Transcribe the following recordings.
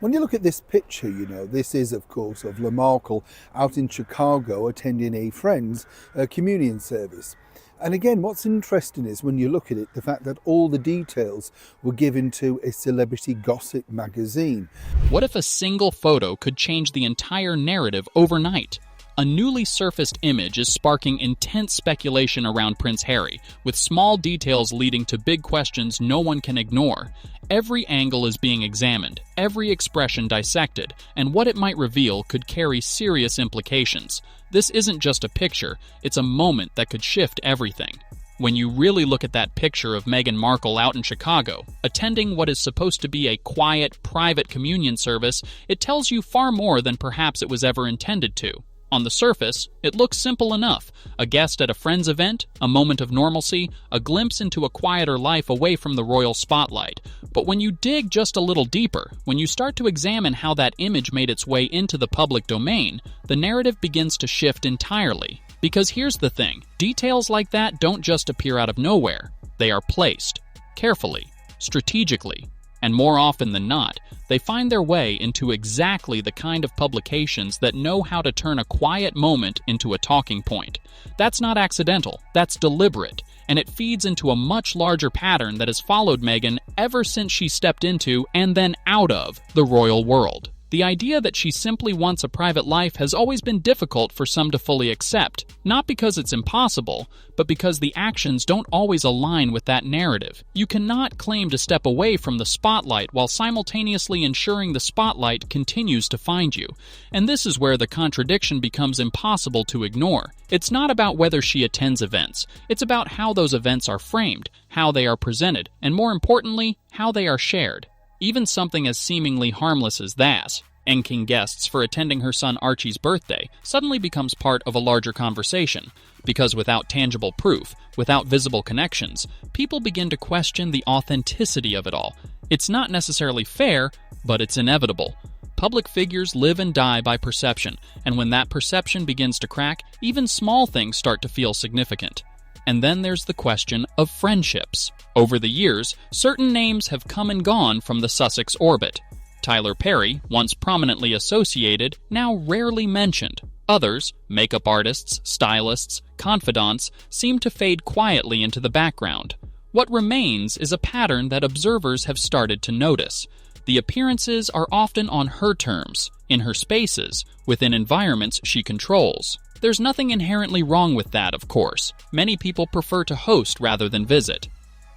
When you look at this picture, this is, of course, of Markle out in Chicago attending a friend's communion service. And again, what's interesting is when you look at it, the fact that all the details were given to a celebrity gossip magazine. What if a single photo could change the entire narrative overnight? A newly surfaced image is sparking intense speculation around Prince Harry, with small details leading to big questions no one can ignore. Every angle is being examined, every expression dissected, and what it might reveal could carry serious implications. This isn't just a picture, it's a moment that could shift everything. When you really look at that picture of Meghan Markle out in Chicago, attending what is supposed to be a quiet, private communion service, it tells you far more than perhaps it was ever intended to. On the surface, it looks simple enough. A guest at a friend's event, a moment of normalcy, a glimpse into a quieter life away from the royal spotlight. But when you dig just a little deeper, when you start to examine how that image made its way into the public domain, the narrative begins to shift entirely. Because here's the thing, details like that don't just appear out of nowhere. They are placed, carefully, strategically, and more often than not, they find their way into exactly the kind of publications that know how to turn a quiet moment into a talking point. That's not accidental, that's deliberate, and it feeds into a much larger pattern that has followed Meghan ever since she stepped into and then out of the royal world. The idea that she simply wants a private life has always been difficult for some to fully accept, not because it's impossible, but because the actions don't always align with that narrative. You cannot claim to step away from the spotlight while simultaneously ensuring the spotlight continues to find you. And this is where the contradiction becomes impossible to ignore. It's not about whether she attends events. It's about how those events are framed, how they are presented, and more importantly, how they are shared. Even something as seemingly harmless as that, enking guests for attending her son Archie's birthday, suddenly becomes part of a larger conversation. Because without tangible proof, without visible connections, people begin to question the authenticity of it all. It's not necessarily fair, but it's inevitable. Public figures live and die by perception, and when that perception begins to crack, even small things start to feel significant. And then there's the question of friendships. Over the years, certain names have come and gone from the Sussex orbit. Tyler Perry, once prominently associated, now rarely mentioned. Others, makeup artists, stylists, confidants, seem to fade quietly into the background. What remains is a pattern that observers have started to notice. The appearances are often on her terms, in her spaces, within environments she controls. There's nothing inherently wrong with that, of course. Many people prefer to host rather than visit.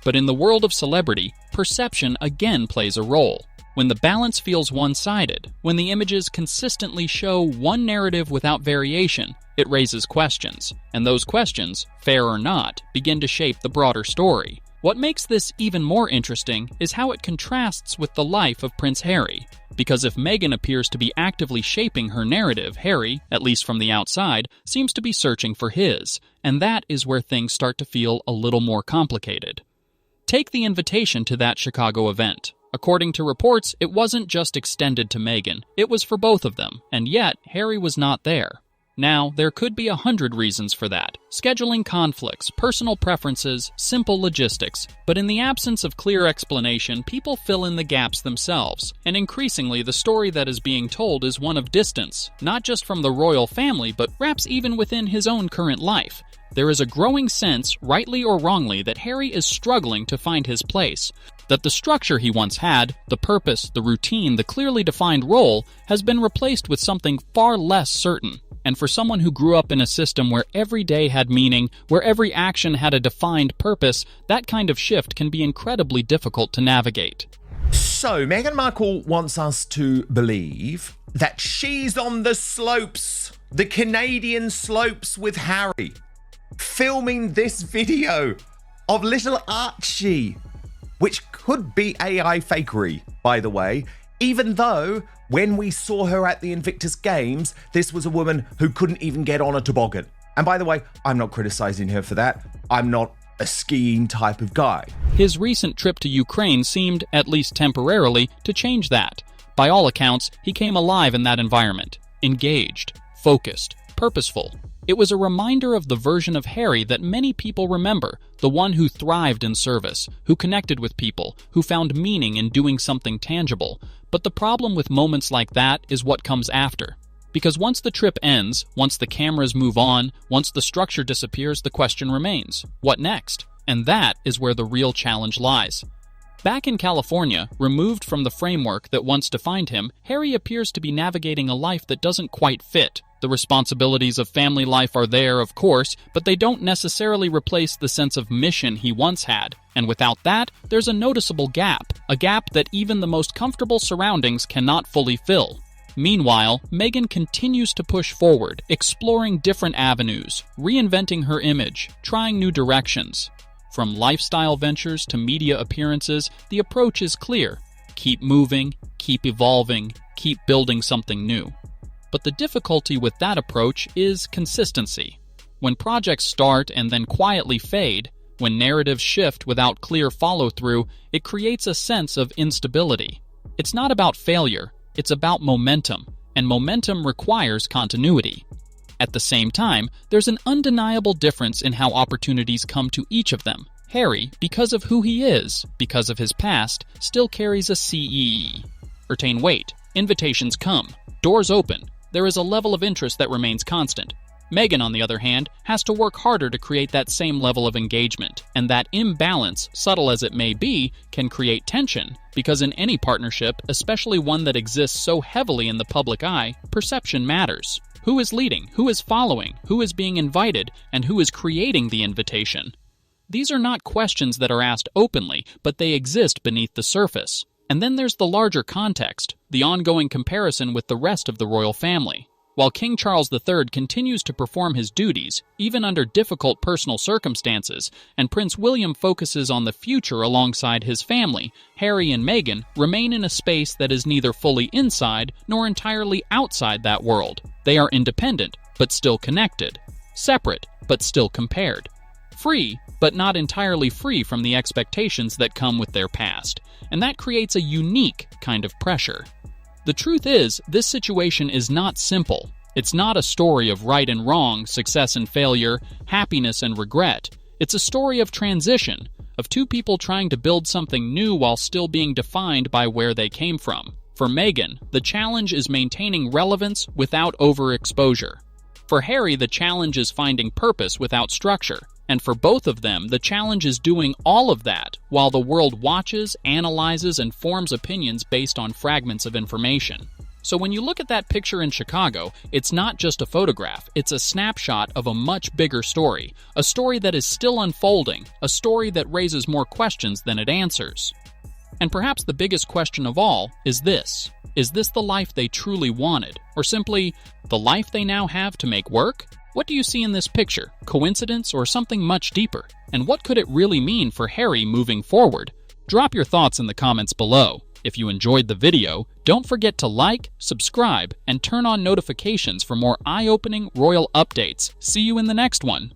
But in the world of celebrity, perception again plays a role. When the balance feels one-sided, when the images consistently show one narrative without variation, it raises questions. And those questions, fair or not, begin to shape the broader story. What makes this even more interesting is how it contrasts with the life of Prince Harry. Because if Meghan appears to be actively shaping her narrative, Harry, at least from the outside, seems to be searching for his, and that is where things start to feel a little more complicated. Take the invitation to that Chicago event. According to reports, it wasn't just extended to Meghan, it was for both of them, and yet Harry was not there. Now, there could be 100 reasons for that. Scheduling conflicts, personal preferences, simple logistics. But in the absence of clear explanation, people fill in the gaps themselves. And increasingly, the story that is being told is one of distance, not just from the royal family, but perhaps even within his own current life. There is a growing sense, rightly or wrongly, that Harry is struggling to find his place. That the structure he once had, the purpose, the routine, the clearly defined role, has been replaced with something far less certain. And for someone who grew up in a system where every day had meaning, where every action had a defined purpose, that kind of shift can be incredibly difficult to navigate. So, Meghan Markle wants us to believe that she's on the slopes, the Canadian slopes with Harry, filming this video of little Archie, which could be AI fakery, by the way, even though when we saw her at the Invictus Games, this was a woman who couldn't even get on a toboggan. And by the way, I'm not criticizing her for that. I'm not a skiing type of guy. His recent trip to Ukraine seemed, at least temporarily, to change that. By all accounts, he came alive in that environment. Engaged, focused, purposeful. It was a reminder of the version of Harry that many people remember, the one who thrived in service, who connected with people, who found meaning in doing something tangible. But the problem with moments like that is what comes after. Because once the trip ends, once the cameras move on, once the structure disappears, the question remains, what next? And that is where the real challenge lies. Back in California, removed from the framework that once defined him, Harry appears to be navigating a life that doesn't quite fit. The responsibilities of family life are there, of course, but they don't necessarily replace the sense of mission he once had. And without that, there's a noticeable gap, a gap that even the most comfortable surroundings cannot fully fill. Meanwhile, Meghan continues to push forward, exploring different avenues, reinventing her image, trying new directions. From lifestyle ventures to media appearances, the approach is clear. Keep moving, keep evolving, keep building something new. But the difficulty with that approach is consistency. When projects start and then quietly fade, when narratives shift without clear follow-through, it creates a sense of instability. It's not about failure, it's about momentum, and momentum requires continuity. At the same time, there's an undeniable difference in how opportunities come to each of them. Harry, because of who he is, because of his past, still carries a CEE. Retain weight. Invitations come. Doors open. There is a level of interest that remains constant. Meghan, on the other hand, has to work harder to create that same level of engagement, and that imbalance, subtle as it may be, can create tension, because in any partnership, especially one that exists so heavily in the public eye, perception matters. Who is leading? Who is following? Who is being invited? And who is creating the invitation? These are not questions that are asked openly, but they exist beneath the surface. And then there's the larger context, the ongoing comparison with the rest of the royal family. While King Charles III continues to perform his duties, even under difficult personal circumstances, and Prince William focuses on the future alongside his family, Harry and Meghan remain in a space that is neither fully inside nor entirely outside that world. They are independent, but still connected. Separate, but still compared. Free, but not entirely free from the expectations that come with their past. And that creates a unique kind of pressure. The truth is, this situation is not simple. It's not a story of right and wrong, success and failure, happiness and regret. It's a story of transition, of two people trying to build something new while still being defined by where they came from. For Meghan, the challenge is maintaining relevance without overexposure. For Harry, the challenge is finding purpose without structure. And for both of them, the challenge is doing all of that while the world watches, analyzes, and forms opinions based on fragments of information. So when you look at that picture in Chicago, it's not just a photograph, it's a snapshot of a much bigger story. A story that is still unfolding, a story that raises more questions than it answers. And perhaps the biggest question of all is this. Is this the life they truly wanted? Or simply, the life they now have to make work? What do you see in this picture? Coincidence or something much deeper? And what could it really mean for Harry moving forward? Drop your thoughts in the comments below. If you enjoyed the video, don't forget to like, subscribe, and turn on notifications for more eye-opening royal updates. See you in the next one.